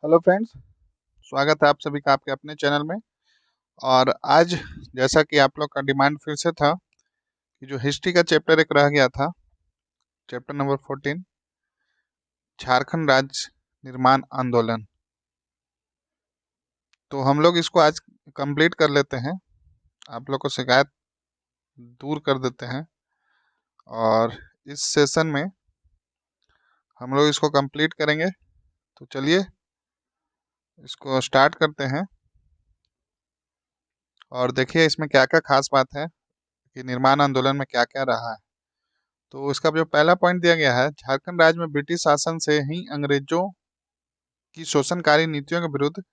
Hello friends, स्वागत है आप सभी का आपके अपने चैनल में। और आज जैसा कि आप लोग का डिमांड फिर से था कि जो हिस्ट्री का चैप्टर एक रह गया था, चैप्टर नंबर 14, झारखंड राज्य निर्माण आंदोलन, तो हम लोग इसको आज कंप्लीट कर लेते हैं। आप लोग को शिकायत दूर कर देते हैं और इस सेशन में हम लोग इसको कंप्लीट करेंगे। तो चलिए इसको स्टार्ट करते हैं और देखिए इसमें क्या क्या खास बात है कि निर्माण आंदोलन में क्या क्या रहा है। तो इसका जो पहला पॉइंट दिया गया है, झारखंड राज्य में ब्रिटिश शासन से ही अंग्रेजों की शोषणकारी नीतियों के विरुद्ध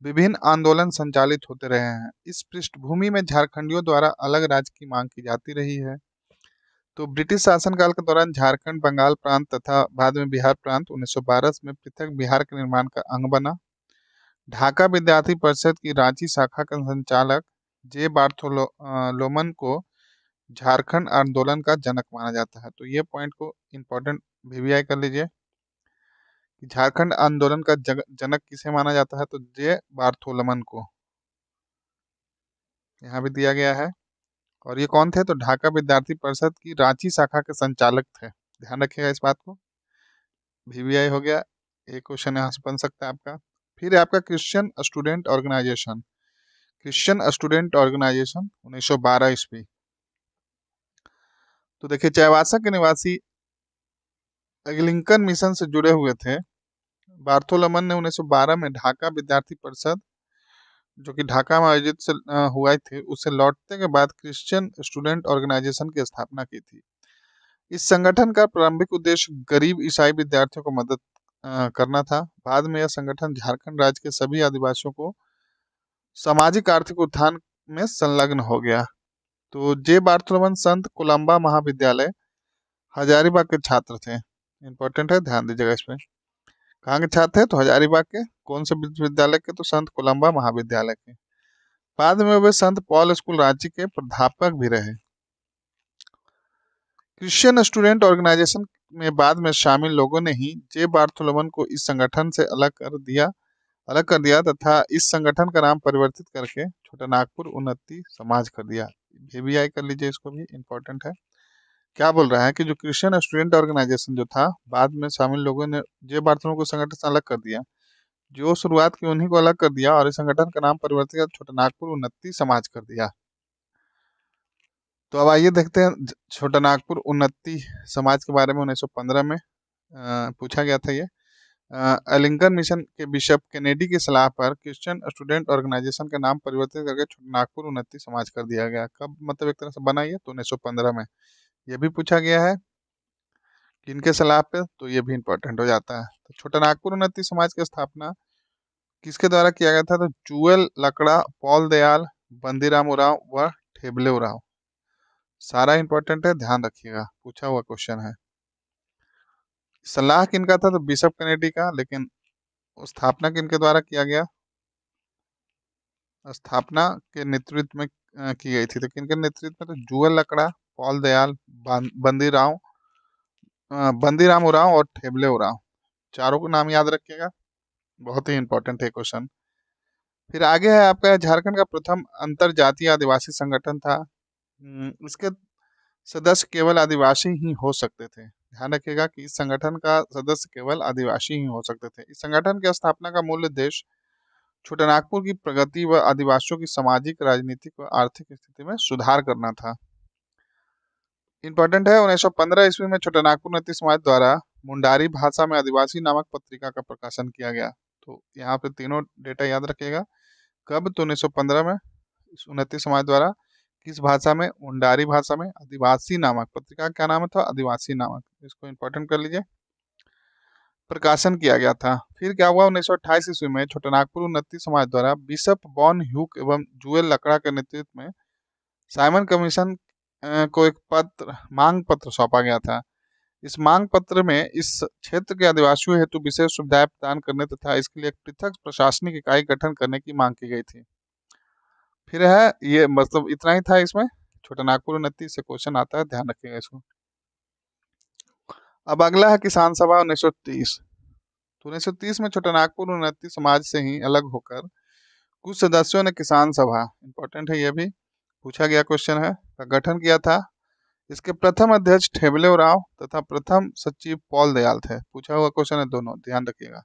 विभिन्न आंदोलन संचालित होते रहे हैं। इस पृष्ठभूमि में झारखंडियों द्वारा अलग राज्य की मांग की जाती रही है। तो ब्रिटिश शासनकाल के दौरान झारखंड बंगाल प्रांत तथा बाद में बिहार प्रांत 1912 में पृथक बिहार के निर्माण का अंग बना। ढाका विद्यार्थी परिषद की रांची शाखा का संचालक जे बार्थोलोमन को झारखंड आंदोलन का जनक माना जाता है। तो ये पॉइंट को इम्पोर्टेंट वीवीआई कर लीजिए कि झारखंड आंदोलन का जनक किसे माना जाता है, तो जे बार्थोलोमन को यहाँ भी दिया गया है। और ये कौन थे, तो ढाका विद्यार्थी परिषद की रांची शाखा के संचालक थे। ध्यान रखिएगा इस बात को। वीवीआई हो गया, एक क्वेश्चन यहाँ से बन सकता है आपका। फिर है आपका Christian student organisation. Christian student organisation 1912 ईस्वी। तो देखिए चाईबासा के निवासी एंग्लिकन मिशन से जुड़े हुए थे। बार्थोलोमन ने 1912 में ढाका विद्यार्थी परिषद, जो कि ढाका में आयोजित से हुआ थी, उससे लौटने के बाद क्रिश्चियन स्टूडेंट ऑर्गेनाइजेशन की स्थापना की थी। इस संगठन का प्रारंभिक उद्देश्य गरीब ईसाई विद्यार्थियों को मदद करना था। बाद में यह संगठन झारखंड राज्य के सभी आदिवासियों को सामाजिक आर्थिक उत्थान में संलग्न हो गया। तो जे बार्थोलोमन संत कोलंबा महाविद्यालय हजारीबाग के छात्र थे। इंपॉर्टेंट है, ध्यान दीजिएगा इसमें। कहाँ के छात्र थे, तो हजारीबाग के। कौन से विश्वविद्यालय के, तो संत कोलंबा महाविद्यालय के। बाद में वे संत पॉल स्कूल रांची के प्राध्यापक भी रहे। क्रिश्चियन स्टूडेंट ऑर्गेनाइजेशन में बाद में शामिल लोगों ने ही जे बार्थोलोमन को इस संगठन से अलग कर दिया तथा इस संगठन का नाम परिवर्तित करके छोटा नागपुर उन्नति समाज कर दिया। वीवीआई कर लीजिए, इसको भी इम्पोर्टेंट है। क्या बोल रहा है कि जो क्रिश्चियन स्टूडेंट ऑर्गेनाइजेशन जो था, बाद में शामिल लोगों ने जे बार्थोलोमन को संगठन से अलग कर दिया। जो शुरुआत की उन्हीं को अलग कर दिया और इस संगठन का नाम परिवर्तित कर छोटा नागपुर उन्नति समाज कर दिया। तो अब आइए देखते हैं छोटा नागपुर उन्नति समाज के बारे में। 1915 में पूछा गया था ये। एलिंगन मिशन के बिशप केनेडी की सलाह पर क्रिश्चियन स्टूडेंट ऑर्गेनाइजेशन का नाम परिवर्तित करके छोटा नागपुर उन्नति समाज कर दिया गया। कब, मतलब एक तरह से बना ये, तो 1915 में। ये भी पूछा गया है किनके सलाह पे, तो ये भी इम्पोर्टेंट हो जाता है। तो छोटा नागपुर उन्नति समाज की स्थापना किसके द्वारा किया गया था, तो जुएल लकड़ा, पॉल दयाल, बंदीराम उरांव व ठेबले उरांव। सारा इंपॉर्टेंट है, ध्यान रखिएगा, पूछा हुआ क्वेश्चन है। सलाह किनका था, तो बिशप कनेडी का। लेकिन स्थापना किनके द्वारा किया गया, स्थापना के नेतृत्व में की गई थी। तो किनके नेतृत्व में, तो जुएल लकड़ा, पॉल दयाल, बंदीराव बंदीराम उरांव और ठेबले उरांव। चारों को नाम याद रखिएगा, बहुत ही इंपॉर्टेंट है क्वेश्चन। फिर आगे है आपका झारखंड का प्रथम अंतर जातीय आदिवासी संगठन था। इसके सदस्य केवल आदिवासी ही हो सकते थे। ध्यान रखिएगा कि इस संगठन का सदस्य केवल आदिवासी ही हो सकते थे। इस संगठन की स्थापना का मूल उद्देश्य छोटानागपुर की प्रगति व आदिवासियों की सामाजिक, राजनीतिक व आर्थिक स्थिति में सुधार करना था। इंपॉर्टेंट है, 1915 ईस्वी में छोटानागपुर उन्नति समाज द्वारा मुंडारी भाषा में आदिवासी नामक पत्रिका का प्रकाशन किया गया। तो यहाँ पे तीनों डेटा याद रखिएगा। कब, तो 1915 में उन्नति समाज द्वारा किस भाषा में, मुंडारी भाषा में आदिवासी नामक पत्रिका, क्या नाम था, आदिवासी नामक। इसको इंपॉर्टेंट कर लीजिए, प्रकाशन किया गया था। फिर क्या हुआ, 1928 ईस्वी में छोटानागपुर उन्नति समाज द्वारा बिशप बॉन ह्यूक एवं जुएल लकड़ा के नेतृत्व में साइमन कमीशन को एक मांग पत्र सौंपा गया था। इस मांग पत्र में इस क्षेत्र के आदिवासियों हेतु विशेष सुविधाएं प्रदान करने तथा इसके लिए एक पृथक प्रशासनिक इकाई गठन करने की मांग की गई थी। फिर है ये, मतलब इतना ही था इसमें। छोटा नागपुर उन्नति से क्वेश्चन आता है, ध्यान रखिएगा इसको। अब अगला है किसान सभा 1930। तो 1930 में छोटानागपुर उन्नति समाज से ही अलग होकर कुछ सदस्यों ने किसान सभा, इंपॉर्टेंट है ये भी, पूछा गया क्वेश्चन है, का गठन किया था। इसके प्रथम अध्यक्ष ठेबलेराव तथा प्रथम सचिव पॉल दयाल थे। पूछा हुआ क्वेश्चन है दोनों, ध्यान रखिएगा।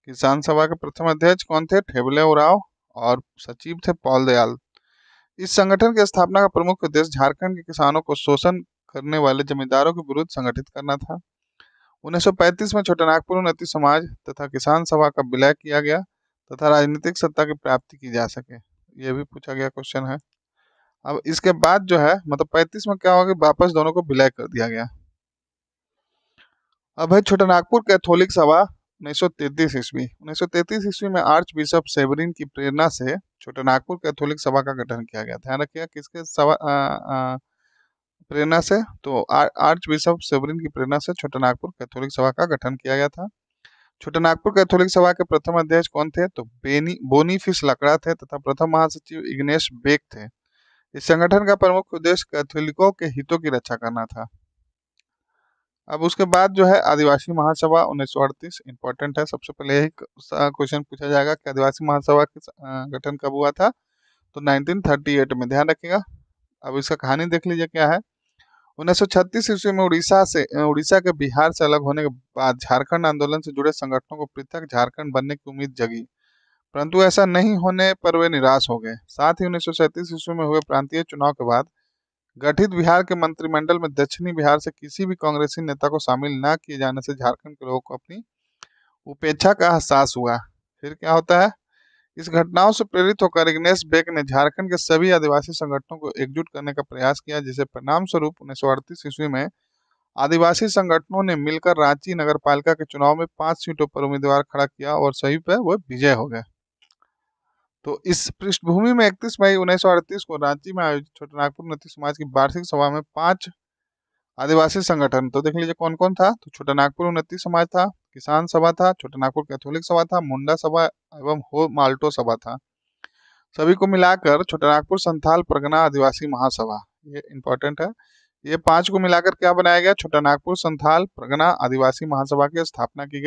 किसान सभा के प्रथम अध्यक्ष कौन थे? ठेबलेराव, और सचिव थे पॉल दयाल। इस संगठन की स्थापना का प्रमुख उद्देश्य झारखंड के किसानों को शोषण करने वाले जमींदारों के विरुद्ध संगठित करना था। 1935 में छोटानागपुर उन्नति समाज तथा किसान सभा का विलय किया गया तथा राजनीतिक सत्ता की प्राप्ति की जा सके। ये भी पूछा गया क्वेश्चन है। अब इसके बाद जो है मतलब 35 में क्या होगा, वापस दोनों को विलय कर दिया गया। अब है छोटानागपुर कैथोलिक सभा 1933 ईस्वी। 1933 ईस्वी में आर्च बिशप सेवरिन की प्रेरणा से छोटानागपुर कैथोलिक सभा का गठन किया गया। ध्यान रखिएगा किसके प्रेरणा से? तो आर्च बिशप सेवरिन की प्रेरणा से छोटानागपुर कैथोलिक सभा का गठन किया गया था। छोटानागपुर कैथोलिक सभा के प्रथम अध्यक्ष कौन थे? तो बोनीफिस लकड़ा थे तथा प्रथम महासचिव इग्नेश बेक थे। इस संगठन का प्रमुख उद्देश्य कैथोलिकों के हितों की रक्षा करना था। अब उसके बाद जो है आदिवासी महासभा 1938, इंपॉर्टेंट है, सबसे पहले यही क्वेश्चन पूछा जाएगा कि आदिवासी महासभा का गठन कब हुआ था? तो 1938 में, ध्यान रखिएगा। अब इसका कहानी देख लीजिए क्या है। 1936 ईस्वी में उड़ीसा के बिहार से अलग होने के बाद झारखंड आंदोलन से जुड़े संगठनों को पृथक झारखंड बनने की उम्मीद जगी, परंतु ऐसा नहीं होने पर वे निराश हो गए। साथ ही 1937 ईस्वी में हुए प्रांतीय चुनाव के बाद गठित बिहार के मंत्रिमंडल में दक्षिणी बिहार से किसी भी कांग्रेसी नेता को शामिल न किए जाने से झारखंड के लोगों को अपनी उपेक्षा का एहसास हुआ। फिर क्या होता है? इस घटनाओं से प्रेरित होकर इग्नेश बेक ने झारखंड के सभी आदिवासी संगठनों को एकजुट करने का प्रयास किया, जिसे परिणाम स्वरूप 1938 ईस्वी में आदिवासी संगठनों ने मिलकर रांची नगर पालिका के चुनाव में 5 सीटों पर उम्मीदवार खड़ा किया और सही पे वो विजय हो गए। तो इस पृष्ठभूमि में 31 मई 1938 को रांची में आयोजित छोटानागपुर उन्नति समाज की वार्षिक सभा में 5 आदिवासी संगठन, तो देख लीजिए कौन कौन था। तो छोटानागपुर उन्नति समाज था, किसान सभा था, छोटानागपुर कैथोलिक सभा था, मुंडा सभा एवं हो माल्टो सभा था। सभी को मिलाकर छोटानागपुर संथाल परगना आदिवासी महासभा, ये इंपॉर्टेंट है। ये 5 को मिलाकर क्या बनाया गया? छोटानागपुर संथाल परगना आदिवासी महासभा की स्थापना की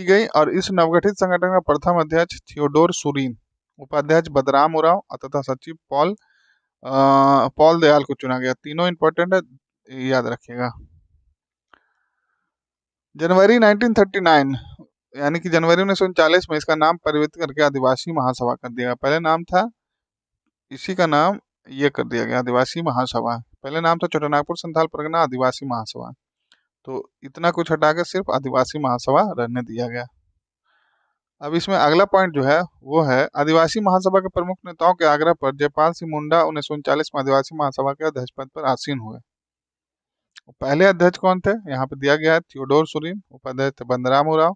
गई और इस नवगठित संगठन का प्रथम अध्यक्ष थियोडोर सुरीन, उपाध्यक्ष बदराम उराव तथा सचिव पॉल दयाल को चुना गया। तीनों इंपॉर्टेंट है, याद रखिएगा। जनवरी 1939 यानी कि जनवरी 1939 में इसका नाम परिवर्तित करके आदिवासी महासभा कर दिया गया। पहले नाम था, इसी का नाम ये कर दिया गया आदिवासी महासभा। पहले नाम था छोटानागपुर संथाल परगना आदिवासी महासभा, तो इतना कुछ हटा के सिर्फ आदिवासी महासभा रहने दिया गया। अब इसमें अगला पॉइंट जो है वो है आदिवासी महासभा के प्रमुख नेताओं के आग्रह पर जयपाल सिंह मुंडा 1939 में आदिवासी महासभा के अध्यक्ष पद पर आसीन हुए। पहले अध्यक्ष कौन थे? यहाँ पे दिया गया है थियोडोर सुरीन, उपाध्यक्ष थे बंदराम उराव,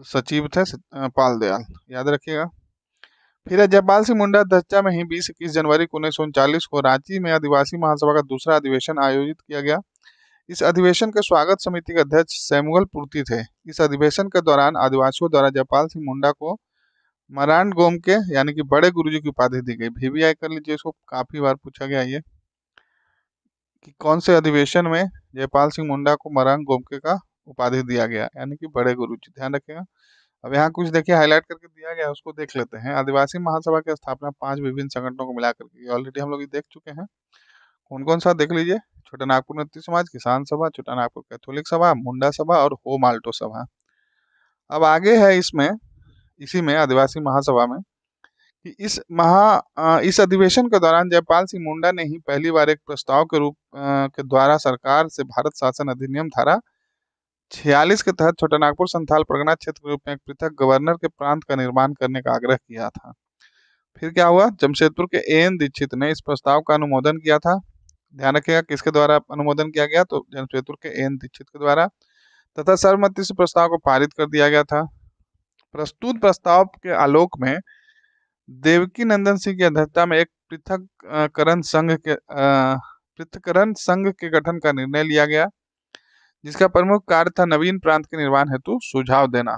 सचिव थे पाल दयाल, याद रखिएगा। फिर जयपाल सिंह मुंडा अध्यक्षता में ही 20-21 जनवरी 1939 को रांची में आदिवासी महासभा का दूसरा अधिवेशन आयोजित किया गया। इस अधिवेशन के स्वागत समिति के अध्यक्ष सैमुअल पूर्ति थे। इस अधिवेशन के दौरान आदिवासियों द्वारा जयपाल सिंह मुंडा को मरांड गोमके यानी कि बड़े गुरुजी की उपाधि दी गई। VVI कर लीजिए, इसको काफी बार पूछा गया ये कि कौन से अधिवेशन में जयपाल सिंह मुंडा को मरांड गोमके का उपाधि दिया गया यानी कि बड़े गुरुजी, ध्यान रखिएगा। अब यहाँ कुछ देखिए हाईलाइट करके दिया गया है, उसको देख लेते हैं। आदिवासी महासभा की स्थापना 5 विभिन्न संगठनों को मिलाकर की, ऑलरेडी हम लोग ये देख चुके हैं। कौन कौन सा देख लीजिए, छोटानागपुर उन्नति समाज, किसान सभा, छोटानागपुर कैथोलिक सभा, मुंडा सभा और हो माल्टो सभा। अब आगे है इसी में आदिवासी महासभा में कि इस अधिवेशन के दौरान जयपाल सिंह मुंडा ने ही पहली बार एक प्रस्ताव के रूप के द्वारा सरकार से भारत शासन अधिनियम धारा 46 के तहत छोटानागपुर संथाल परगना क्षेत्र के रूप में एक पृथक गवर्नर के प्रांत का निर्माण करने का आग्रह किया था। फिर क्या हुआ? जमशेदपुर के AN दीक्षित ने इस प्रस्ताव का अनुमोदन किया था। ध्यान रखिएगा किसके द्वारा अनुमोदन किया गया? तो जमशेदपुर के AN दीक्षित के द्वारा, तथा सर्वसम्मति से प्रस्ताव को पारित कर दिया गया था। प्रस्तुत प्रस्ताव के आलोक में देवकी नंदन सिंह की अध्यक्षता में एक पृथक्करण संघ के गठन का निर्णय लिया गया, जिसका प्रमुख कार्य था नवीन प्रांत के निर्माण हेतु सुझाव देना।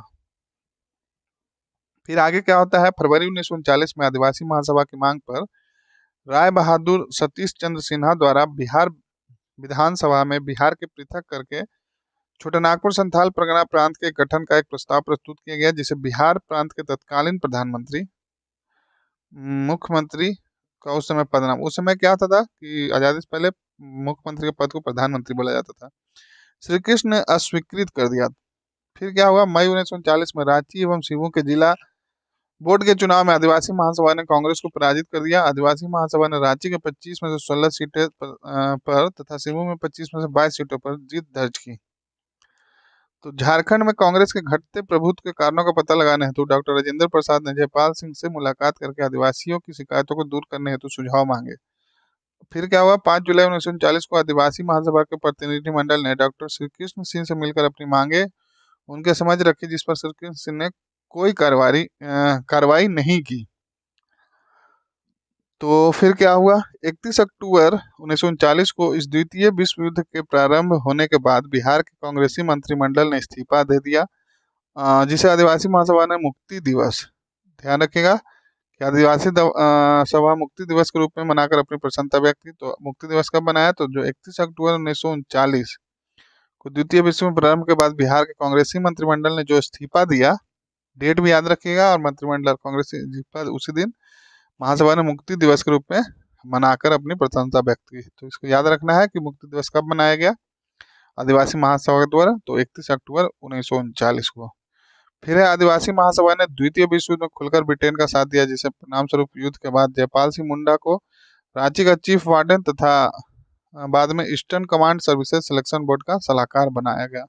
फिर आगे क्या होता है? फरवरी 1939 में आदिवासी महासभा की मांग पर राय बहादुर सतीश चंद्र सिन्हा द्वारा बिहार विधानसभा में बिहार के पृथक करके छोटानागपुर संथाल परगना प्रांत के गठन का एक प्रस्ताव प्रस्तुत किया गया, जिसे बिहार प्रांत के तत्कालीन प्रधानमंत्री मुख्यमंत्री का उस समय पद नाम, उस समय क्या होता था कि आजादी से पहले मुख्यमंत्री के पद को प्रधानमंत्री बोला जाता था। श्री कृष्ण ने अस्वीकृत कर दिया। फिर क्या हुआ, मई 1939 में रांची एवं सीवू के जिला बोर्ड के चुनाव में आदिवासी महासभा ने कांग्रेस को पराजित कर दिया। आदिवासी महासभा ने रांची के 25 में से 16 सीटें पर तथा सीवू में 25 में से 22 सीटों पर जीत दर्ज की। तो झारखंड में कांग्रेस के घटते प्रभुत्व के कारणों का पता लगाने हेतु डॉक्टर राजेंद्र प्रसाद ने जयपाल सिंह से मुलाकात करके आदिवासियों की शिकायतों को दूर करने हेतु सुझाव मांगे। फिर क्या हुआ, 5 जुलाई 1939 को आदिवासी महासभा के प्रतिनिधिमंडल ने डॉक्टर श्री कृष्ण सिंह से मिलकर अपनी मांगे उनके समझ रखी, जिस पर श्री कृष्ण सिंह ने कोई कार्रवाई नहीं की। तो फिर क्या हुआ, 31 अक्टूबर 1939 को इस द्वितीय विश्व युद्ध के प्रारंभ होने के बाद बिहार के कांग्रेसी मंत्रिमंडल ने इस्तीफा दे दिया, जिसे आदिवासी महासभा ने मुक्ति दिवस, ध्यान रखिएगा कि आदिवासी सभा मुक्ति दिवस के रूप में मनाकर अपनी प्रसन्नता व्यक्त की। तो मुक्ति दिवस कब मनाया, तो जो 31 अक्टूबर 1939 को द्वितीय विश्व युद्ध प्रारंभ के बाद बिहार के कांग्रेसी मंत्रिमंडल ने जो इस्तीफा दिया, डेट भी याद रखिएगा, और मंत्रिमंडल कांग्रेसी इस्तीफा उसी दिन महासभा ने मुक्ति दिवस के रूप में मनाकर अपनी प्रसन्नता व्यक्त की। तो इसको याद रखना है कि मुक्ति दिवस कब मनाया गया, आदिवासी महासभा के द्वारा, तो 31 अक्टूबर 1939 को। फिर है, आदिवासी महासभा ने द्वितीय विश्व युद्ध में खुलकर ब्रिटेन का साथ दिया, जिसे परिणाम स्वरूप युद्ध के बाद जयपाल सिंह मुंडा को रांची का चीफ वार्डन तथा बाद में eastern command services selection board का सलाहकार बनाया गया।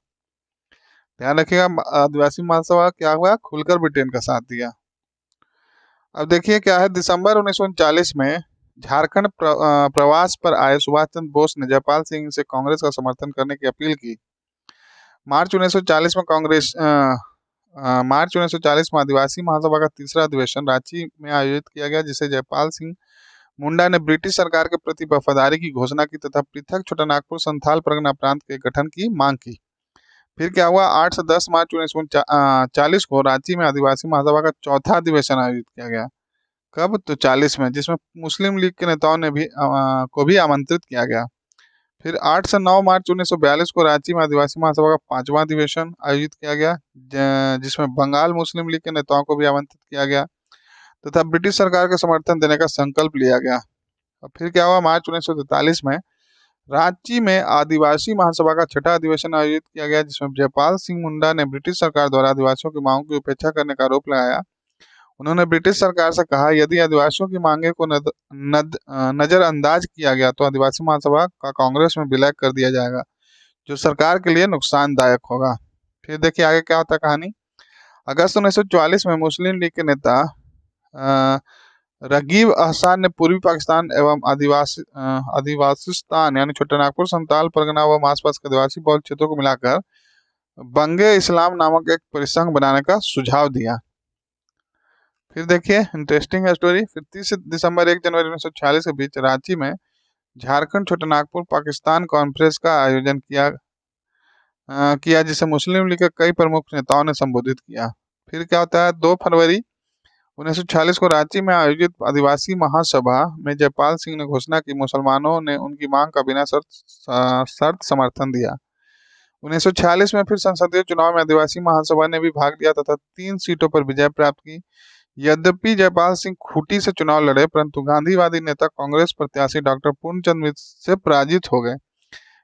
ध्यान रखिएगा, आदिवासी महासभा क्या हुआ, खुलकर ब्रिटेन का साथ दिया। अब देखिए क्या है, दिसंबर 1939 में झारखंड प्रवास पर आए सुभाष चंद्र बोस ने जयपाल सिंह से कांग्रेस का समर्थन करने की अपील की। मार्च 1940 में आदिवासी महासभा का तीसरा अधिवेशन रांची में आयोजित किया गया, जिसे जयपाल सिंह मुंडा ने ब्रिटिश सरकार के प्रति वफादारी की घोषणा की तथा पृथक छोटानागपुर संथाल परगना प्रांत के गठन की मांग की। फिर क्या हुआ, 8 से 10 मार्च 1940 को रांची में आदिवासी महासभा का चौथा अधिवेशन आयोजित किया गया। कब, तो 40 में, जिसमें मुस्लिम लीग के नेताओं ने को भी आमंत्रित किया गया। फिर 8 से 9 मार्च 1942 को रांची में आदिवासी महासभा का 5वां अधिवेशन आयोजित किया गया, जिसमें बंगाल मुस्लिम लीग के नेताओं को भी आमंत्रित किया गया तथा ब्रिटिश सरकार का समर्थन देने का संकल्प लिया गया। और फिर क्या हुआ, मार्च 1943 में रांची में आदिवासी महासभा का 6वां अधिवेशन आयोजित किया गया, जिसमें जयपाल सिंह मुंडा ने ब्रिटिश सरकार द्वारा आदिवासियों की मांगों की उपेक्षा करने का आरोप लगाया। उन्होंने ब्रिटिश सरकार से कहा, यदि आदिवासियों की मांगे को नजरअंदाज किया गया तो आदिवासी महासभा का कांग्रेस में विलय कर दिया जाएगा, जो सरकार के लिए नुकसानदायक होगा। फिर देखिए आगे क्या होता है कहानी। अगस्त 1944 में मुस्लिम लीग के नेता रगीब अहसान ने पूर्वी पाकिस्तान एवं आदिवासिस्तान यानी छोटानागपुर संथाल परगना व आसपास के आदिवासी बहुल क्षेत्रों को मिलाकर बंगे इस्लाम नामक एक परिसंघ बनाने का सुझाव दिया। फिर देखिए इंटरेस्टिंग है स्टोरी। फिर 30 दिसंबर 1 जनवरी 1946 के बीच रांची में झारखंड छोटानागपुर पाकिस्तान कॉन्फ्रेंस का आयोजन किया, जिसे मुस्लिम लीग के कई प्रमुख नेताओं ने संबोधित किया। फिर क्या होता है, 2 फरवरी 1946 को रांची में आयोजित आदिवासी महासभा में जयपाल सिंह ने घोषणा की, मुसलमानों ने उनकी मांग का बिना शर्त समर्थन दिया। 1946 में फिर संसदीय चुनाव में आदिवासी महासभा ने भी भाग लिया तथा 3 सीटों पर विजय प्राप्त की। यद्यपि जयपाल सिंह खूंटी से चुनाव लड़े, परंतु गांधीवादी नेता कांग्रेस प्रत्याशी डॉक्टर पूर्णचंद मिश्र से पराजित हो गए।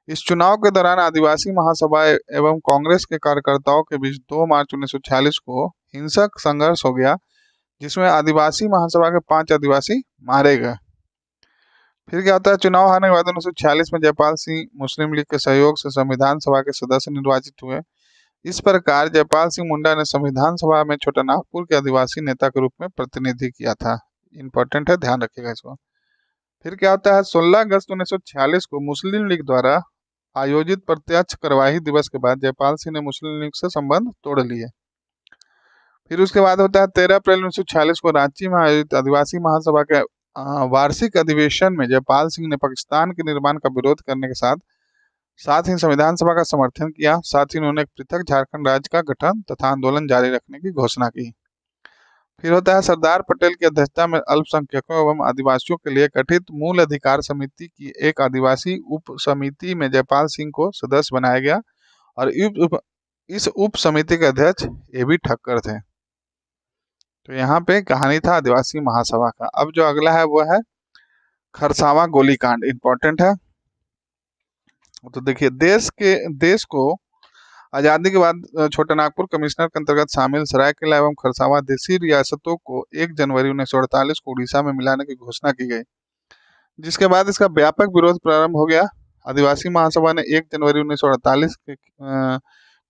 इस चुनाव के दौरान आदिवासी महासभा एवं कांग्रेस के कार्यकर्ताओं के बीच 2 मार्च 1946 को हिंसक संघर्ष हो गया, जिसमें आदिवासी महासभा के 5 आदिवासी मारे गए। फिर क्या होता है, चुनाव हारने के बाद 1946 में जयपाल सिंह मुस्लिम लीग के सहयोग से संविधान सभा के सदस्य निर्वाचित हुए। इस प्रकार जयपाल सिंह मुंडा ने संविधान सभा में छोटानागपुर के आदिवासी नेता के रूप में प्रतिनिधि किया था। इंपॉर्टेंट है, ध्यान रखिएगा इसको। फिर क्या होता है, 16 अगस्त 1946 को मुस्लिम लीग द्वारा आयोजित प्रत्यक्ष कार्यवाही दिवस के बाद जयपाल सिंह ने मुस्लिम लीग से संबंध तोड़ लिए। फिर उसके बाद होता है 13 अप्रैल 1946 को रांची में आयोजित आदिवासी महासभा के वार्षिक अधिवेशन में जयपाल सिंह ने पाकिस्तान के निर्माण का विरोध करने के साथ ही संविधान सभा का समर्थन किया। साथ ही उन्होंने एक पृथक झारखंड राज्य का गठन तथा आंदोलन जारी रखने की घोषणा की। फिर होता है, सरदार पटेल की अध्यक्षता में अल्पसंख्यकों एवं आदिवासियों के लिए गठित मूल अधिकार समिति की एक आदिवासी उप समिति में जयपाल सिंह को सदस्य बनाया गया और इस उप समिति के अध्यक्ष A.B. ठक्कर थे। तो यहाँ पे कहानी था आदिवासी महासभा का। अब जो अगला है वो है खरसावां गोलीकांड, इंपॉर्टेंट है। तो देखिए, देश को आजादी के बाद छोटा नागपुर कमिश्नर के अंतर्गत शामिल सरायकेला एवं खरसावां देशी रियासतों को 1 जनवरी 1948 को उड़ीसा में मिलाने की घोषणा की गई, जिसके बाद इसका व्यापक विरोध प्रारंभ हो गया। आदिवासी महासभा ने 1 जनवरी 1948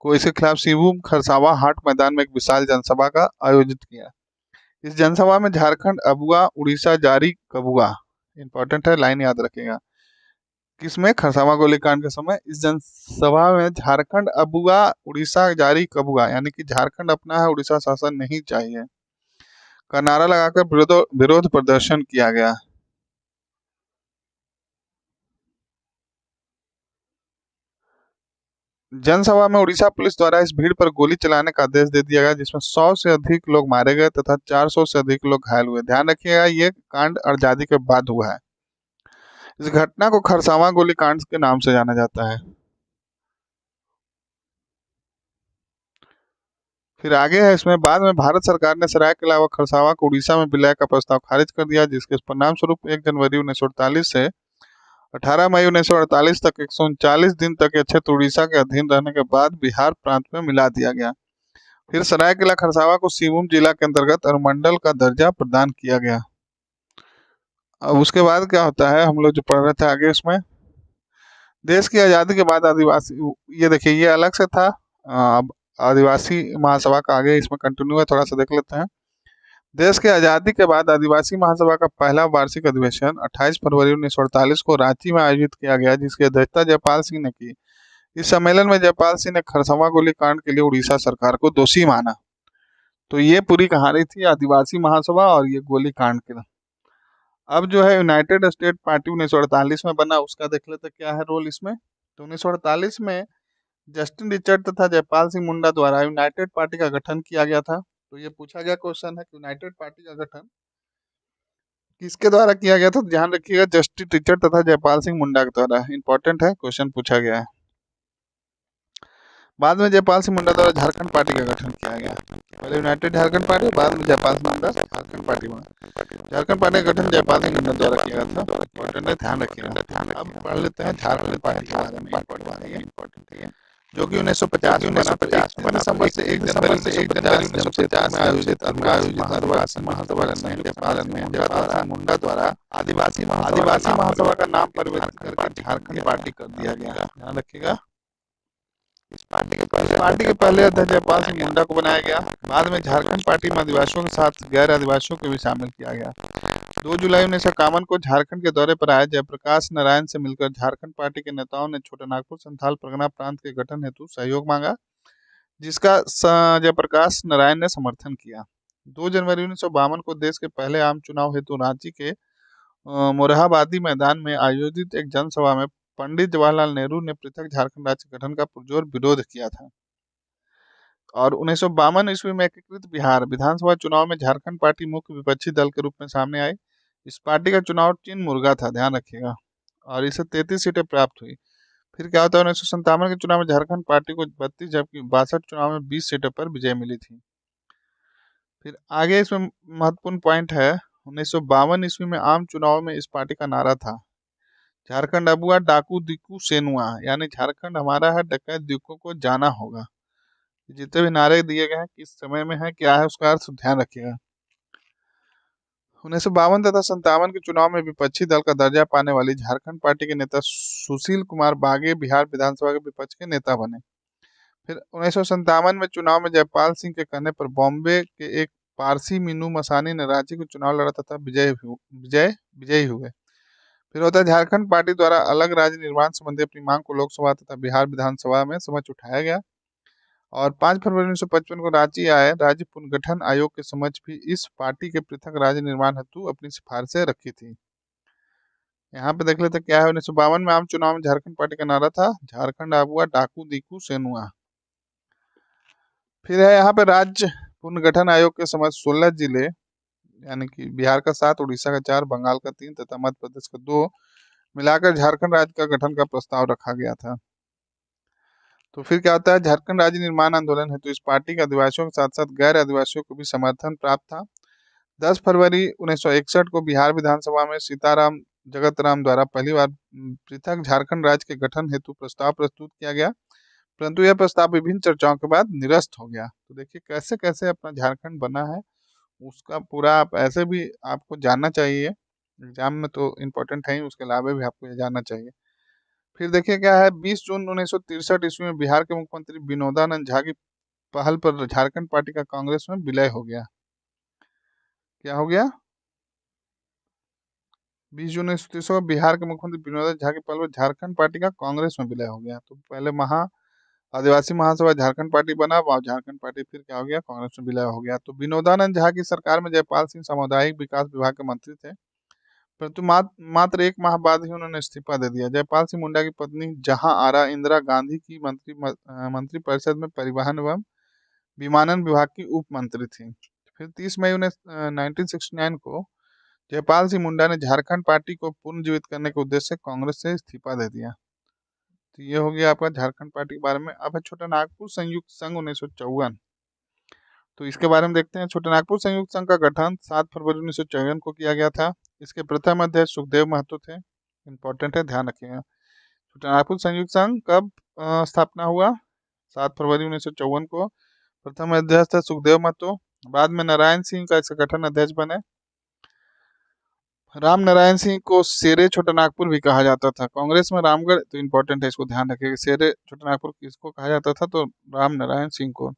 को इसके खिलाफ सिवूम खरसावा हाट मैदान में एक विशाल जनसभा का आयोजित किया। इस जनसभा में झारखंड अबुआ उड़ीसा जारी कबुआ, इंपॉर्टेंट है, लाइन याद रखिएगा, किसमें, खरसावां गोलीकांड के समय इस जनसभा में झारखंड अबुआ उड़ीसा जारी कबुआ, यानी कि झारखंड अपना है, उड़ीसा शासन नहीं चाहिए, का नारा लगाकर विरोध प्रदर्शन किया गया। जनसभा में उड़ीसा पुलिस द्वारा इस भीड़ पर गोली चलाने का आदेश दे दिया गया, जिसमें 100 से अधिक लोग मारे गए तथा 400 से अधिक लोग घायल हुए। ध्यान रखिएगा, ये कांड आजादी के बाद हुआ है। इस घटना को खरसावां गोलीकांड के नाम से जाना जाता है। फिर आगे है, इसमें बाद में भारत सरकार ने सरायकेला व खरसावां को उड़ीसा में विलय का प्रस्ताव खारिज कर दिया, जिसके परिणाम स्वरूप 1 जनवरी 1948 से 18 मई 1948 तक 139 दिन तक ये क्षेत्र उड़ीसा के अधीन रहने के बाद बिहार प्रांत में मिला दिया गया। फिर सरायकेला खरसावां को सिवूम जिला के अंतर्गत अनुमंडल का दर्जा प्रदान किया गया। अब उसके बाद क्या होता है, हम लोग जो पढ़ रहे थे आगे, इसमें देश की आज़ादी के बाद आदिवासी, ये देखिए ये अलग से था, अब आदिवासी महासभा का आगे इसमें कंटिन्यू है, थोड़ा सा देख लेते हैं। देश की आज़ादी के बाद आदिवासी महासभा का पहला वार्षिक अधिवेशन 28 फरवरी 1948 को रांची में आयोजित किया गया, जिसकी अध्यक्षता जयपाल सिंह ने की। इस सम्मेलन में जयपाल सिंह ने खरसावां गोलीकांड के लिए उड़ीसा सरकार को दोषी माना। तो ये पूरी कहानी थी आदिवासी महासभा और ये गोलीकांड की। अब जो है यूनाइटेड स्टेट पार्टी 1948 में बना, उसका देख लेते क्या है रोल इसमें। तो 1948 में जस्टिन रिचर्ड तथा जयपाल सिंह मुंडा द्वारा यूनाइटेड पार्टी का गठन किया गया था। तो ये पूछा गया क्वेश्चन है कि यूनाइटेड पार्टी का गठन किसके द्वारा किया गया था, तो ध्यान रखिएगा जस्टिन रिचर्ड तथा जयपाल सिंह मुंडा के द्वारा, इंपॉर्टेंट है, क्वेश्चन पूछा गया है। बाद में जयपाल सिंह मुंडा द्वारा झारखंड पार्टी का गठन किया गया। पहले यूनाइटेड झारखंड पार्टी, बाद में जयपाल सिंह मुंडा झारखंड पार्टी बना। झारखंड पार्टी का गठन जयपाल सिंह मुंडा द्वारा किया गया था, इंपॉर्टेंट है, ध्यान रखिएगा। अब पढ़ लेते हैं झारखंड पार्टी के बारे में, इंपॉर्टेंट है, जो कि 1950 दिसंबर से 1 जनवरी 1950 में आयोजित आदिवासी महासभा मुंडा द्वारा आदिवासी महासभा का नाम परिवर्तित करके झारखंड पार्टी कर दिया गया। ध्यान रखिएगा, इस पार्टी के पहले अध्यक्ष जयपाल सिंह मुंडा को बनाया गया। बाद में झारखंड पार्टी में आदिवासियों के साथ गैर आदिवासियों को भी शामिल किया गया। 2 जुलाई 1951 को झारखंड के दौरे पर आए जयप्रकाश नारायण से मिलकर झारखंड पार्टी के नेताओं ने छोटा नागपुर संथाल परगना प्रांत के गठन हेतु सहयोग मांगा, जिसका जयप्रकाश नारायण ने समर्थन किया। 2 जनवरी 1952 को देश के पहले आम चुनाव हेतु रांची के मोरहाबादी मैदान में आयोजित एक जनसभा में पंडित जवाहरलाल नेहरू ने पृथक झारखंड राज्य गठन का पुरजोर विरोध किया था। और 1952 ईस्वी में एकीकृत बिहार विधानसभा चुनाव में झारखंड पार्टी मुख्य विपक्षी दल के रूप में सामने आई। इस पार्टी का चुनाव चिन्ह मुर्गा था, ध्यान रखिएगा, और इसे 33 सीटें प्राप्त हुई। फिर क्या होता है, 1957 के चुनाव में झारखंड पार्टी को 32 जबकि 62 चुनाव में 20 सीटों पर विजय मिली थी। फिर आगे इसमें महत्वपूर्ण पॉइंट है, 1952 ईस्वी में आम चुनाव में इस पार्टी का नारा था झारखंड अबुआ डाकू दिक्कू सेनुआ, यानी झारखंड हमारा है, डकैत दिक्कू को जाना होगा। जितने भी नारे दिए गए हैं किस समय में है, क्या है, उसका अर्थ ध्यान रखिएगा। 1952 तथा 57 के चुनाव में विपक्षी दल का दर्जा पाने वाली झारखंड पार्टी के नेता सुशील कुमार बागे बिहार विधानसभा के विपक्ष के नेता बने। फिर 1957 में चुनाव में जयपाल सिंह के कहने पर बॉम्बे के एक पारसी मीनू मसानी ने रांची को चुनाव लड़ा तथा विजयी हुए। फिर होता है झारखंड पार्टी द्वारा अलग राज्य निर्माण संबंधी अपनी मांग को लोकसभा तथा बिहार विधानसभा में समक्ष उठाया गया। और 5 फरवरी 1955 को रांची आए राज्य पुनर्गठन आयोग के समक्ष भी इस पार्टी के पृथक राज्य निर्माण हेतु अपनी सिफारिशें रखी थी। यहाँ पे देख लेते क्या है, 1952 में आम चुनाव में झारखंड पार्टी का नारा था झारखंड आबुआ डाकू दिकू सेनुआ। फिर है यहाँ पे राज्य पुनर्गठन आयोग के समक्ष 16 जिले, यानी कि बिहार का 7, उड़ीसा का 4, बंगाल का 3 तथा मध्य प्रदेश का 2 मिलाकर झारखंड राज्य का गठन का प्रस्ताव रखा गया था। तो फिर क्या होता है, झारखंड राज्य निर्माण आंदोलन है तो इस पार्टी के आदिवासियों के साथ साथ गैर आदिवासियों को भी समर्थन प्राप्त था। 10 फरवरी 1961 को बिहार विधानसभा में सीताराम जगतराम द्वारा पहली बार पृथक झारखंड राज्य के गठन हेतु प्रस्ताव प्रस्तुत किया गया, परंतु यह प्रस्ताव विभिन्न चर्चाओं के बाद निरस्त हो गया। तो देखिए कैसे कैसे अपना झारखंड बना है, उसका पूरा आप ऐसे भी आपको जानना चाहिए, एग्जाम में तो इम्पोर्टेंट है ही, उसके अलावा भी आपको ये जानना चाहिए। फिर देखिए क्या है, 20 जून 1963 ईस्वी में बिहार के मुख्यमंत्री विनोदानंद झा की पहल पर झारखंड पार्टी का कांग्रेस में विलय हो गया। क्या हो गया? 20 जून 1930 को बिहार के मुख्यमंत्री विनोद झा के पहल पर झारखंड पार्टी का कांग्रेस में विलय हो गया। तो पहले आदिवासी महासभा झारखंड पार्टी बना, और झारखंड पार्टी फिर क्या हो गया, कांग्रेस में विलय हो गया। तो विनोदानंद झा की सरकार में जयपाल सिंह सामुदायिक विकास विभाग के मंत्री थे, परंतु मात्र एक माह बाद ही उन्होंने इस्तीफा दे दिया। जयपाल सिंह मुंडा की पत्नी जहां आरा इंदिरा गांधी की मंत्री परिषद में परिवहन एवं विमानन विभाग की उप मंत्री थी। फिर 30 मई 1969 को जयपाल सिंह मुंडा ने झारखंड पार्टी को पुनर्जीवित करने के उद्देश्य से कांग्रेस से इस्तीफा दे दिया। तो ये हो गया आपका झारखंड पार्टी के बारे में। अब है छोटा नागपुर संयुक्त संघ 1954। तो इसके बारे में देखते हैं। छोटा नागपुर संयुक्त संघ का गठन 7 फरवरी 1954 को किया गया था। इसके प्रथम अध्यक्ष सुखदेव महतो थे। इंपॉर्टेंट है, ध्यान रखिएगा। छोटा नागपुर संयुक्त संघ कब स्थापना हुआ? 7 फरवरी 1954 को। प्रथम अध्यक्ष था सुखदेव महतो। बाद में नारायण सिंह का इसका गठन अध्यक्ष बने। राम नारायण सिंह को शेरे छोटा नागपुर भी कहा जाता था। कांग्रेस में रामगढ़, तो इम्पोर्टेंट है, इसको ध्यान रखिएगा। शेरे छोटा नागपुर किसको कहा जाता था? तो राम नारायण सिंह को।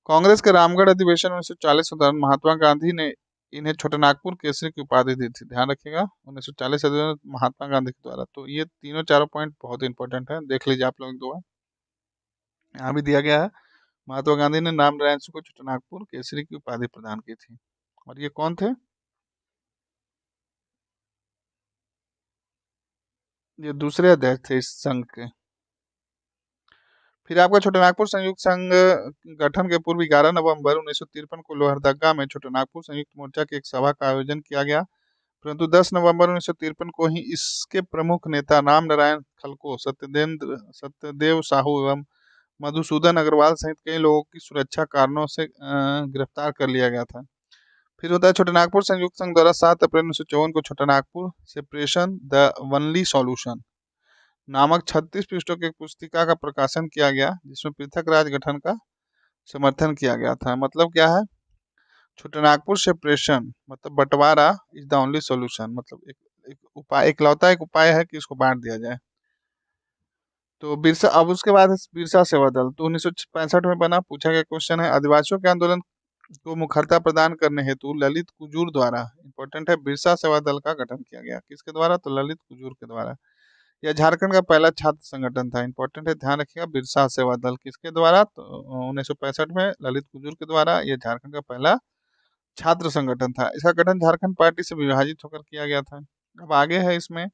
कांग्रेस के रामगढ़ अधिवेशन 1940 के दौरान महात्मा गांधी ने इन्हें छोटा नागपुर केसरी की उपाधि दी थी। ध्यान रखिएगा, 1940 अधिवेशन महात्मा गांधी के द्वारा। तो ये तीनों चारों पॉइंट बहुत इंपॉर्टेंट है, देख लीजिए आप लोग एक दो बार। यहाँ भी दिया गया है, महात्मा गांधी ने राम नारायण सिंह को छोटा नागपुर केसरी की उपाधि प्रदान की थी। और ये कौन थे? ये दूसरे अध्यक्ष थे इस संघ के। फिर आपका छोटा नागपुर संयुक्त संघ गठन के पूर्व 11 नवंबर 1953 को लोहरदगा में छोटा नागपुर संयुक्त मोर्चा की एक सभा का आयोजन किया गया, परंतु 10 नवंबर 1953 को ही इसके प्रमुख नेता राम नारायण खलको, सत्यदेव साहू एवं मधुसूदन अग्रवाल सहित कई लोगों की सुरक्षा कारणों से गिरफ्तार कर लिया गया था। फिर होता है छोटा नागपुर संयुक्त संघ द्वारा 7 अप्रैल 1954 को छोटा Nagpur separation the only solution नामक 36 पृष्ठों की एक पुस्तिका का प्रकाशन किया गया, जिसमें पृथक राज्य गठन का समर्थन किया गया था। मतलब क्या है? छोटा नागपुर सेपरेशन मतलब बंटवारा इज द ओनली सॉल्यूशन, मतलब एक उपाय, इकलौता एक उपाय है कि इसको बांट दिया जाए। तो बिरसा, अब उसके बाद है बिरसा सेवा दल। तो 1965 में बना। पूछा गया क्वेश्चन है, आदिवासियों के आंदोलन को मुखरता प्रदान करने हेतु ललित कुजूर द्वारा, इंपॉर्टेंट है, बिरसा सेवा दल का गठन किया गया। किसके द्वारा? तो ललित कुजूर के द्वारा। यह झारखंड का पहला छात्र संगठन था। इंपॉर्टेंट है, ध्यान रखिएगा। बिरसा सेवा दल किसके द्वारा? तो 1965 में ललित कुजूर के द्वारा यह झारखंड का पहला छात्र संगठन था। इसका गठन झारखंड पार्टी से विभाजित होकर किया गया था। अब आगे है इसमें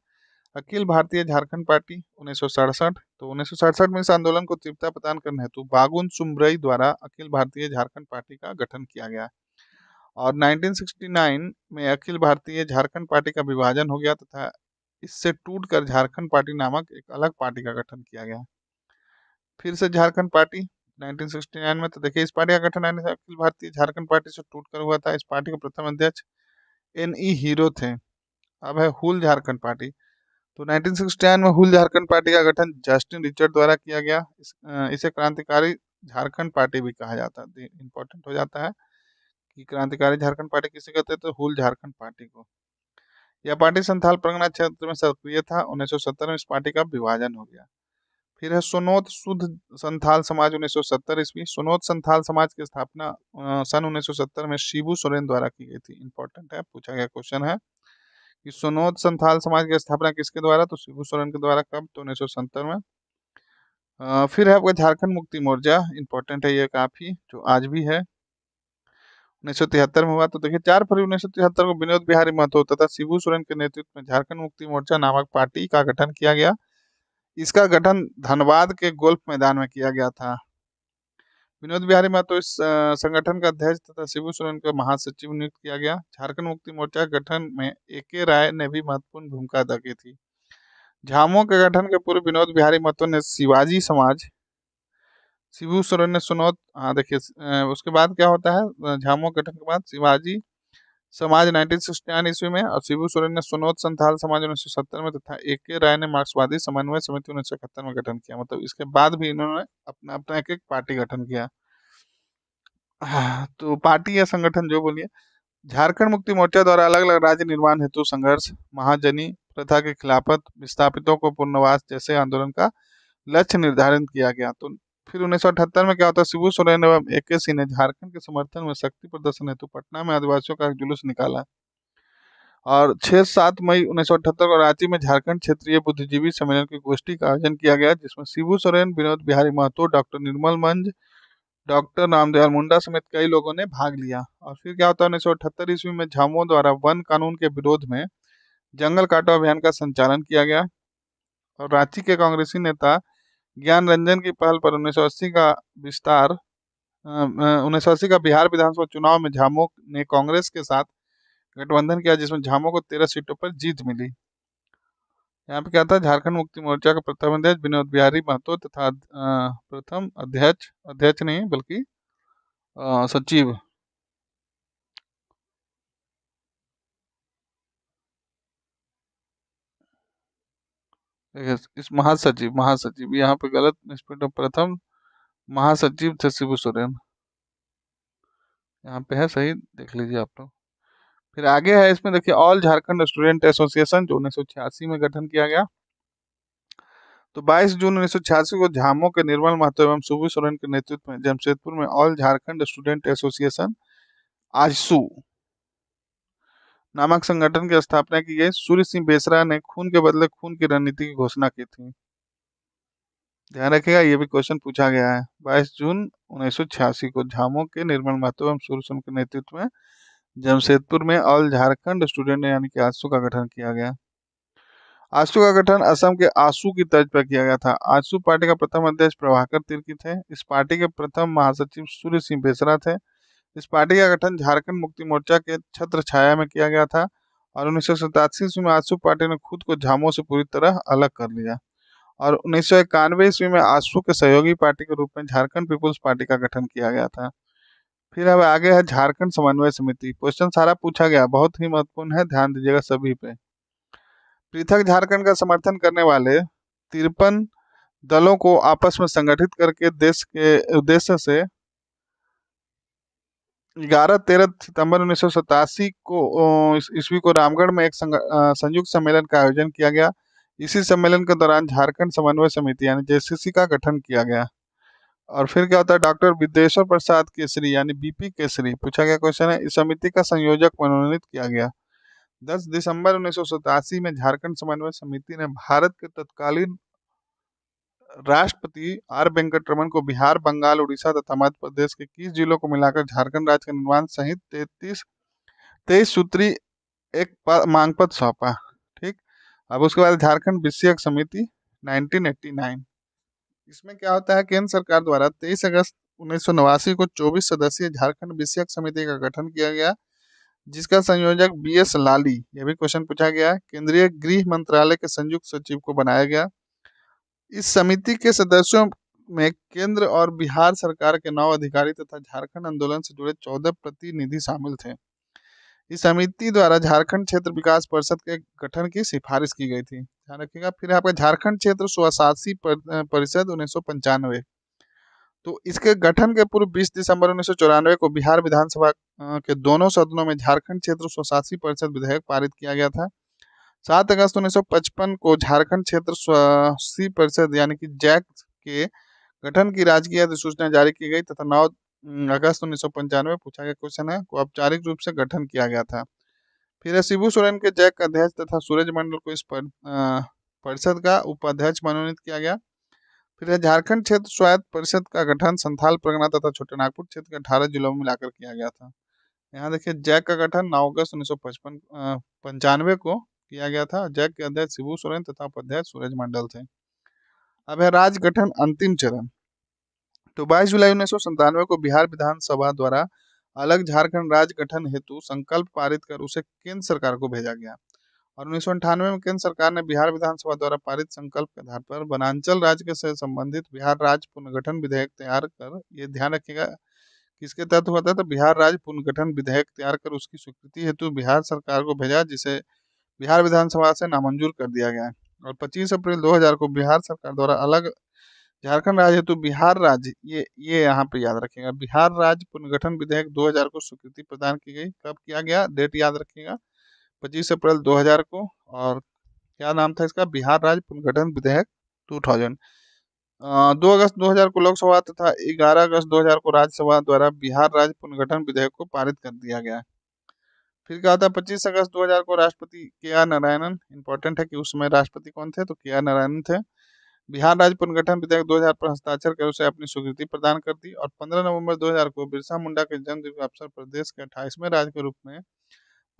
अखिल भारतीय झारखंड पार्टी 1967। तो 1967 में इस आंदोलन को तीव्रता प्रदान करने हेतु बागुन सुमरई द्वारा अखिल भारतीय झारखंड पार्टी का गठन किया गया, और 1969 में अखिल भारतीय झारखंड पार्टी का विभाजन हो गया तथा इससे टूटकर झारखंड पार्टी नामक एक अलग पार्टी का गठन किया गया। फिर से झारखंड पार्टी 1969 में। तो देखिए इस पार्टी का गठन अखिल भारतीय झारखंड पार्टी से टूटकर हुआ था। इस पार्टी के प्रथम अध्यक्ष NE हीरो थे। अब है हुल झारखंड पार्टी। तो 1969 में हुल झारखंड पार्टी का गठन जस्टिन रिचर्ड द्वारा किया गया। इसे क्रांतिकारी झारखंड पार्टी भी कहा जाता है। इंपॉर्टेंट हो जाता है कि क्रांतिकारी झारखंड पार्टी किसे कहते हैं? तो हुल झारखंड पार्टी को। यह पार्टी संथाल परगना क्षेत्र में सक्रिय था। 1970 में इस पार्टी का विभाजन हो गया। फिर है सोनोत शुद्ध संथाल समाज 1970 ईस्वी। सोनोत संथाल समाज की स्थापना सन 1970 में शिबू सोरेन द्वारा की गई थी। इंपॉर्टेंट है, पूछा गया क्वेश्चन है कि सोनोत संथाल समाज की स्थापना किसके द्वारा? तो शिबू सोरेन के द्वारा। कब? तो 1970 में। फिर है आपका झारखंड मुक्ति मोर्चा। इंपॉर्टेंट है ये काफी, जो आज भी है। 1973 में हुआ। तो देखिए 4 फरवरी 1973 को विनोद बिहारी महतो तथा शिबू सोरेन के नेतृत्व में झारखंड मुक्ति मोर्चा नामक पार्टी का गठन किया गया। इसका गठन धनबाद के गोल्फ मैदान में किया गया था। विनोद बिहारी महतो इस संगठन का अध्यक्ष तथा शिबू सोरेन को महासचिव नियुक्त किया गया। झारखंड मुक्ति मोर्चा गठन में AK राय ने भी महत्वपूर्ण भूमिका अदा की थी। झामुमो के गठन के पूर्व विनोद बिहारी महतो ने शिवाजी समाज शिबू सोरेन ने सुनौत, हाँ देखिए उसके बाद क्या होता है, झामुमो गठन के बाद शिवाजी समाज 1969 ईस्वी में, और शिबू सोरेन ने सुनौत संथाल समाज 1970 में, तथा ए के राय ने मार्क्सवादी समन्वय समिति 1971 में गठन किया। मतलब इसके बाद भी इन्होंने अपना अपना एक एक पार्टी गठन किया। तो पार्टी या संगठन जो बोलिए, झारखंड मुक्ति मोर्चा द्वारा अलग अलग राज्य निर्माण हेतु संघर्ष, महाजनी प्रथा के खिलाफत, विस्थापितों को पुनर्वास जैसे आंदोलन का लक्ष्य निर्धारित किया गया। तो फिर 1978 में क्या होता है, शिबू सोरेन एवं ए.के. सिंह ने झारखंड के समर्थन में शक्ति प्रदर्शन हेतु पटना में आदिवासियों का एक जुलूस निकाला, और 6-7 मई 1978 को रांची में झारखंड क्षेत्रीय बुद्धिजीवी सम्मेलन की गोष्ठी का आयोजन किया गया, जिसमें शिबू सोरेन, विनोद बिहारी महतो, डॉक्टर निर्मल मंज, डॉक्टर रामदयाल मुंडा समेत कई लोगों ने भाग लिया। और फिर क्या होता है, 1978 ईस्वी में झामुमो द्वारा वन कानून के विरोध में जंगल काटो अभियान का संचालन किया गया, और रांची के कांग्रेसी नेता ज्ञान रंजन की पहल पर 1980 का विस्तार 1980 का बिहार विधानसभा चुनाव में झामुमो ने कांग्रेस के साथ गठबंधन किया, जिसमें झामुमो को 13 सीटों पर जीत मिली। यहाँ पे क्या था, झारखंड मुक्ति मोर्चा का प्रथम अध्यक्ष विनोद बिहारी महतो तथा प्रथम अध्यक्ष, अध्यक्ष नहीं बल्कि सचिव, देखिए इस महासचिव, महासचिव यहाँ पे गलत स्पेलिंग, प्रथम महासचिव थे शिबू सोरेन, यहाँ पे है सही, देख लीजिए आप लोग। फिर आगे है इसमें देखिए, ऑल झारखंड स्टूडेंट एसोसिएशन जो 1986 में गठन किया गया। तो 22 जून 1986 को झामुमो के निर्मल महतो एवं शिबू सोरेन के नेतृत्व में जमशेदपुर में all Jharkhand student association AJSU नामक संगठन की स्थापना की गई। सूर्य सिंह बेसरा ने खून के बदले खून की रणनीति की घोषणा की थी। ध्यान रखिएगा, ये भी क्वेश्चन पूछा गया है। 22 जून 1986 को झामुमो के निर्मल महतो एवं सूर्य सिंह के नेतृत्व में जमशेदपुर में ऑल झारखंड स्टूडेंट यानी कि आजसू का गठन किया गया। आजसू का गठन असम के आसू की तर्ज पर किया गया था। आजसू पार्टी का प्रथम अध्यक्ष प्रभाकर तिर्की थे। इस पार्टी के प्रथम महासचिव सूर्य सिंह बेसरा थे। इस पार्टी का गठन झारखंड मुक्ति मोर्चा के छत्र छाया में किया गया था, और 1987 ईस्वी में आजसू पार्टी ने खुद को झामुमो से पूरी तरह अलग कर लिया, और 1991 ईस्वी में आजसू के सहयोगी पार्टी के रूप में झारखंड पीपुल्स पार्टी का गठन किया गया था। फिर अब आगे है झारखंड समन्वय समिति। क्वेश्चन सारा पूछा गया, बहुत ही महत्वपूर्ण है, ध्यान दीजिएगा सभी पे। पृथक झारखंड का समर्थन करने वाले 53 दलों को आपस में संगठित करके देश के उद्देश्य से 11-13 सितंबर 1987 को ईस्वी को रामगढ़ में एक संयुक्त सम्मेलन का आयोजन किया गया। इसी सम्मेलन के दौरान झारखंड समन्वय समिति यानी जेसीसी का गठन किया गया। और फिर क्या होता है, डॉक्टर विद्येश्वर प्रसाद केसरी यानी बीपी केसरी पूछा गया क्वेश्चन है, इस समिति का संयोजक मनोनीत किया गया। 10 दिसंबर 1987 में झारखंड समन्वय समिति ने भारत के तत्कालीन राष्ट्रपति आर वेंकटरमन को बिहार, बंगाल, उड़ीसा तथा मध्य प्रदेश के 21 जिलों को मिलाकर झारखंड राज्य का निर्माण सहित 23 सूत्री एक मांग पत्र सौंपा। ठीक, अब उसके बाद झारखंड विषयक समिति 1989। इसमें क्या होता है, केंद्र सरकार द्वारा 23 अगस्त 1989 को 24 सदस्यीय झारखंड विषयक समिति का गठन किया गया, जिसका संयोजक बी.एस. लाली, यह भी क्वेश्चन पूछा गया है, केंद्रीय गृह मंत्रालय के संयुक्त सचिव को बनाया गया। इस समिति के सदस्यों में केंद्र और बिहार सरकार के 9 अधिकारी तथा झारखंड आंदोलन से जुड़े 14 प्रतिनिधि शामिल थे। इस समिति द्वारा झारखंड क्षेत्र विकास परिषद के गठन की सिफारिश की गई थी, ध्यान रखिएगा। फिर आपका झारखंड क्षेत्र स्वशासी परिषद 1995। तो इसके गठन के पूर्व 20 दिसंबर 1994 को बिहार विधानसभा के दोनों सदनों में झारखंड क्षेत्र स्वशासी परिषद विधेयक पारित किया गया था। 7 अगस्त 1955 को झारखंड क्षेत्र स्वशासी परिषद यानी कि जैक के गठन की राजकीय अधिसूचना जारी की गई तथा 9 अगस्त 1995 पूछा गया क्वेश्चन है, को औपचारिक रूप से गठन किया गया था। फिर शिबू सोरेन के जैक अध्यक्ष तथा सूरज मंडल को इस परिषद का उपाध्यक्ष मनोनीत किया गया। फिर झारखंड क्षेत्र स्वायत्त परिषद का गठन संथाल परगना तथा छोटे नागपुर क्षेत्र के 18 जिलों में मिलाकर किया गया था। यहाँ देखिए, जैक का गठन 9 अगस्त 1995 को किया गया था। जैक के अध्यक्ष शिबू सोरेन तथा उपाध्यक्ष सूरज मंडल थे। अब है राज्य गठन अंतिम चरण। तो 22 जुलाई 1997 को बिहार विधानसभा द्वारा अलग झारखंड राज्य गठन हेतु संकल्प पारित कर उसे केंद्र सरकार को भेजा गया, और 1998 में केंद्र सरकार ने बिहार विधानसभा द्वारा पारित संकल्प के आधार पर वनांचल राज्य के से संबंधित बिहार राज्य पुनर्गठन विधेयक तैयार कर, ये ध्यान रखिएगा किसके तहत हुआ था, तो बिहार राज्य पुनर्गठन विधेयक तैयार कर उसकी स्वीकृति हेतु बिहार सरकार को भेजा, जिसे बिहार विधानसभा से नामंजूर कर दिया गया। और 25 अप्रैल 2000 को बिहार सरकार द्वारा अलग झारखंड राज्य हेतु बिहार राज्य, ये यहाँ पे याद रखिएगा, बिहार राज्य पुनर्गठन विधेयक 2000 को स्वीकृति प्रदान की गई। कब किया गया, डेट याद रखिएगा, 25 अप्रैल 2000 को। और क्या नाम था इसका, बिहार राज्य पुनर्गठन विधेयक 2000। 2 अगस्त 2000 को लोकसभा तथा 11 अगस्त 2000 को राज्यसभा द्वारा बिहार राज्य पुनर्गठन विधेयक को पारित कर दिया गया। फिर क्या होता है, 25 अगस्त 2000 को राष्ट्रपति के आर नारायणन, इंपॉर्टेंट है कि उस समय राष्ट्रपति कौन थे, तो के आर नारायणन थे, बिहार राज्य पुनर्गठन विधेयक 2000 पर हस्ताक्षर कर उसे अपनी स्वीकृति प्रदान कर दी। और 15 नवंबर 2000 को बिरसा मुंडा के जन्मदिन के अवसर पर देश के 28वें राज्य के रूप में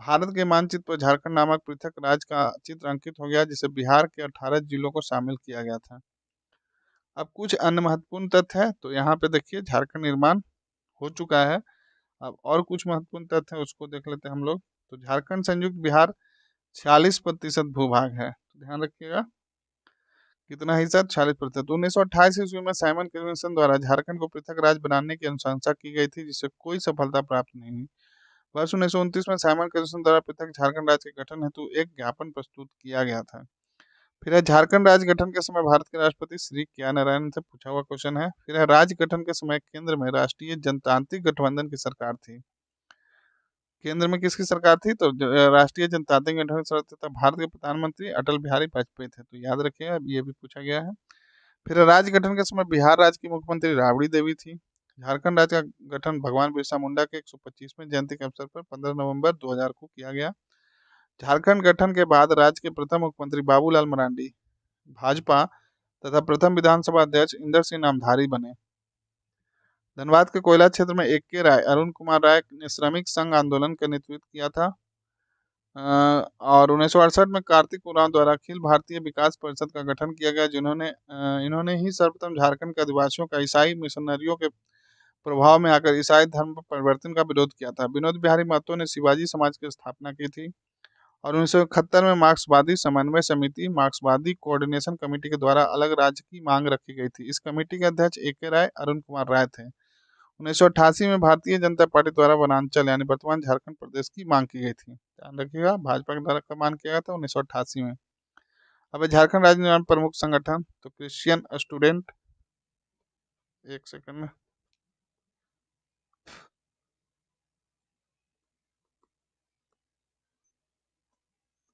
भारत के मानचित्र पर झारखंड नामक पृथक राज्य का चित्र अंकित हो गया, जिसे बिहार के 18 जिलों को शामिल किया गया था। अब कुछ अन्य महत्वपूर्ण तथ्य है, तो यहाँ पे देखिए झारखंड निर्माण हो चुका है। अब और कुछ महत्वपूर्ण तथ्य है उसको देख लेते हैं हम लोग। तो झारखंड संयुक्त बिहार 46% भूभाग है, तो ध्यान रखिएगा कितना हिस्सा, 46%। 1928 ईस्वी में साइमन कमीशन द्वारा झारखंड को पृथक राज्य बनाने की अनुशंसा की गई थी, जिससे कोई सफलता प्राप्त नहीं हुई। वर्ष 1929 में साइमन कमीशन द्वारा पृथक झारखंड राज्य के गठन हेतु एक ज्ञापन प्रस्तुत किया गया था। फिर है झारखंड राज्य गठन के समय भारत के राष्ट्रपति श्री के आर नारायणन से पूछा हुआ क्वेश्चन है। फिर है राज्य गठन के समय केंद्र में राष्ट्रीय जनतांत्रिक गठबंधन की सरकार थी। केंद्र में किसकी सरकार थी, तो राष्ट्रीय जनतांत्रिक गठबंधन की सरकार तथा भारत के प्रधानमंत्री अटल बिहारी वाजपेयी थे, तो याद रखिएगा ये भी पूछा गया है। फिर राज्य गठन के समय बिहार राज्य की मुख्यमंत्री राबड़ी देवी थी। झारखंड राज्य का गठन भगवान बिरसा मुंडा के 125वें जयंती के अवसर पर 15 नवंबर 2000 को किया गया। झारखंड गठन के बाद राज्य के प्रथम मुख्यमंत्री बाबूलाल मरांडी भाजपा तथा प्रथम विधानसभा अध्यक्ष इंदर सिंह नामधारी बने। धनबाद के कोयला क्षेत्र में एक के राय अरुण कुमार राय ने श्रमिक संघ आंदोलन का नेतृत्व किया था। और 1968 में कार्तिक उरांव द्वारा अखिल भारतीय विकास परिषद का गठन किया गया, इन्होंने ही सर्वप्रथम झारखंड के आदिवासियों का ईसाई मिशनरियों के प्रभाव में आकर ईसाई धर्म पर परिवर्तन का विरोध किया था। विनोद बिहारी महतो ने शिवाजी समाज की स्थापना की थी। और 1971 में मार्क्सवादी समन्वय समिति मार्क्सवादी कोऑर्डिनेशन कमेटी के द्वारा अलग राज्य की मांग रखी गई थी। इस कमेटी के अध्यक्ष ए के राय अरुण कुमार राय थे। 1988 में भारतीय जनता पार्टी द्वारा वनांचल यानी वर्तमान झारखंड प्रदेश की मांग की गई थी। ध्यान रखिएगा भाजपा के द्वारा कब मांग किया गया था, 1988 में। अब झारखंड राज्य निर्माण प्रमुख संगठन, तो क्रिश्चियन स्टूडेंट, एक सेकंड में,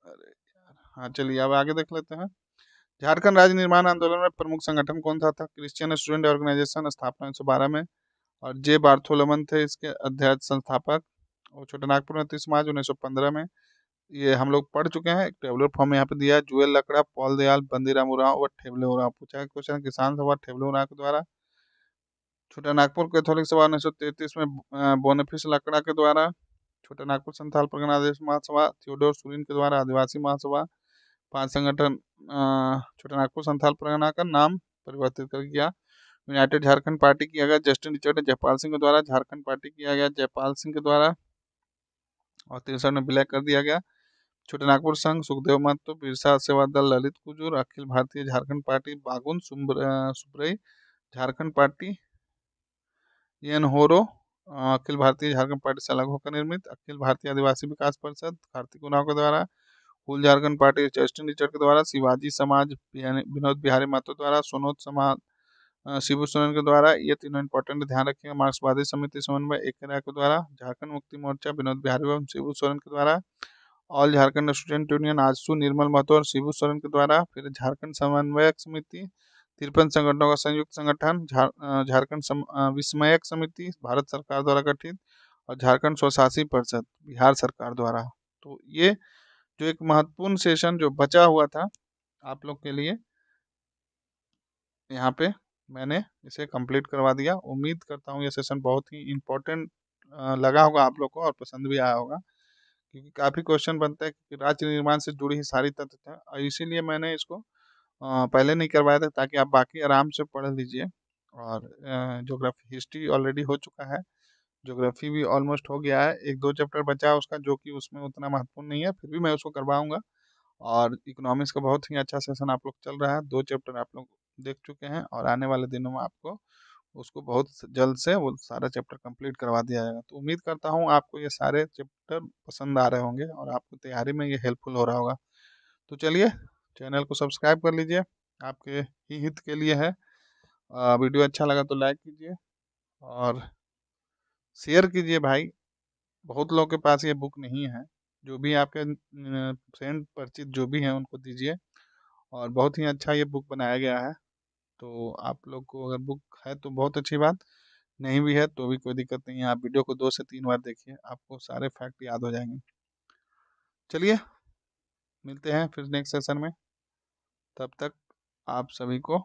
अरे यार, हाँ चलिए अब आगे देख लेते हैं। झारखंड राज्य निर्माण आंदोलन में प्रमुख संगठन कौन सा था, क्रिश्चियन स्टूडेंट ऑर्गेनाइजेशन, स्थापना 1912 में। और जे बार्थोलोमन थे इसके अध्यक्ष संस्थापक। और छोटा नागपुर नतीश समाज 1915 में। ये हम लोग पढ़ चुके हैं, एक टेबुलर फॉर्म यहाँ पे दिया है। जुएल लकड़ा, पॉल दयाल, बंदीराम उरांव और ठेबले उरांव। पूछा है क्वेश्चन किसान सभा ठेबले उरांव के द्वारा। छोटा नागपुर कैथोलिक सभा 1933 में बोनाफिस लकड़ा के द्वारा। छोटा नागपुर संथाल परगना आदेश महासभा थियोडोर सुरीन के द्वारा। आदिवासी महासभा 5 संगठन। छोटा नागपुर संथाल परगना का नाम परिवर्तित कर किया। यूनाइटेड झारखंड पार्टी किया गया जस्टिन रिचर्ड जयपाल सिंह के द्वारा। झारखंड पार्टी किया गया जयपाल सिंह के द्वारा और 63 में विलय कर दिया गया। छोटे नागपुर संघ सुखदेव महतो, बिरसा सेवा दल ललित कुजूर, अखिल भारतीय झारखंड पार्टी बागुन सुब्रई, झारखंड पार्टी एन होरो, अखिल भारतीय झारखंड पार्टी से अलग होकर निर्मित। अखिल भारतीय आदिवासी विकास परिषद कार्तिक उरांव के द्वारा। हुल झारखंड पार्टी जस्टिन रिचर्ड के द्वारा। शिवाजी समाज विनोद बिहारी महतो द्वारा। सोनोत समाज शिबू सोरेन के द्वारा। ये तीनों इंपॉर्टेंट ध्यान रखिएगा। मार्क्सवादी समिति समन्वय एक राय के द्वारा। झारखंड मुक्ति मोर्चा विनोद बिहारी एवं शिबू सोरेन के द्वारा। All Jharkhand student union AJSU Nirmal Mahato और शिबू सोरेन के द्वारा। फिर झारखंड समन्वयक समिति 53 संगठनों का संयुक्त संगठन। झारखंड विस्मयक समिति भारत सरकार द्वारा गठित। और झारखंड स्वशासी परिषद बिहार सरकार द्वारा। तो ये जो एक महत्वपूर्ण सेशन जो बचा हुआ था आप लोग के लिए, यहाँ पे मैंने इसे कंप्लीट करवा दिया। उम्मीद करता हूँ ये सेशन बहुत ही इम्पोर्टेंट लगा होगा आप लोग को और पसंद भी आया होगा, क्योंकि काफ़ी क्वेश्चन बनता है कि राज्य निर्माण से जुड़ी ही सारी तथ्य है। और इसीलिए मैंने इसको पहले नहीं करवाया था, ताकि आप बाकी आराम से पढ़ लीजिए। और ज्योग्राफी हिस्ट्री ऑलरेडी हो चुका है, ज्योग्राफी भी ऑलमोस्ट हो गया है। एक दो चैप्टर बचा है उसका, जो कि उसमें उतना महत्वपूर्ण नहीं है, फिर भी मैं उसको करवाऊंगा। और इकोनॉमिक्स का बहुत ही अच्छा सेशन आप लोग चल रहा है, 2 चैप्टर आप लोग देख चुके हैं और आने वाले दिनों में आपको उसको बहुत जल्द से वो सारा चैप्टर कंप्लीट करवा दिया जाएगा। तो उम्मीद करता हूँ आपको ये सारे चैप्टर पसंद आ रहे होंगे और आपको तैयारी में ये हेल्पफुल हो रहा होगा। तो चलिए, चैनल को सब्सक्राइब कर लीजिए, आपके ही हित के लिए है। वीडियो अच्छा लगा तो लाइक कीजिए और शेयर कीजिए भाई। बहुत लोगों के पास ये बुक नहीं है, जो भी आपके फ्रेंड परिचित जो भी हैं उनको दीजिए। और बहुत ही अच्छा ये बुक बनाया गया है। तो आप लोग को अगर बुक है तो बहुत अच्छी बात, नहीं भी है तो भी कोई दिक्कत नहीं है। आप वीडियो को 2 से 3 बार देखिए, आपको सारे फैक्ट याद हो जाएंगे। चलिए, मिलते हैं फिर नेक्स्ट सेशन में। तब तक आप सभी को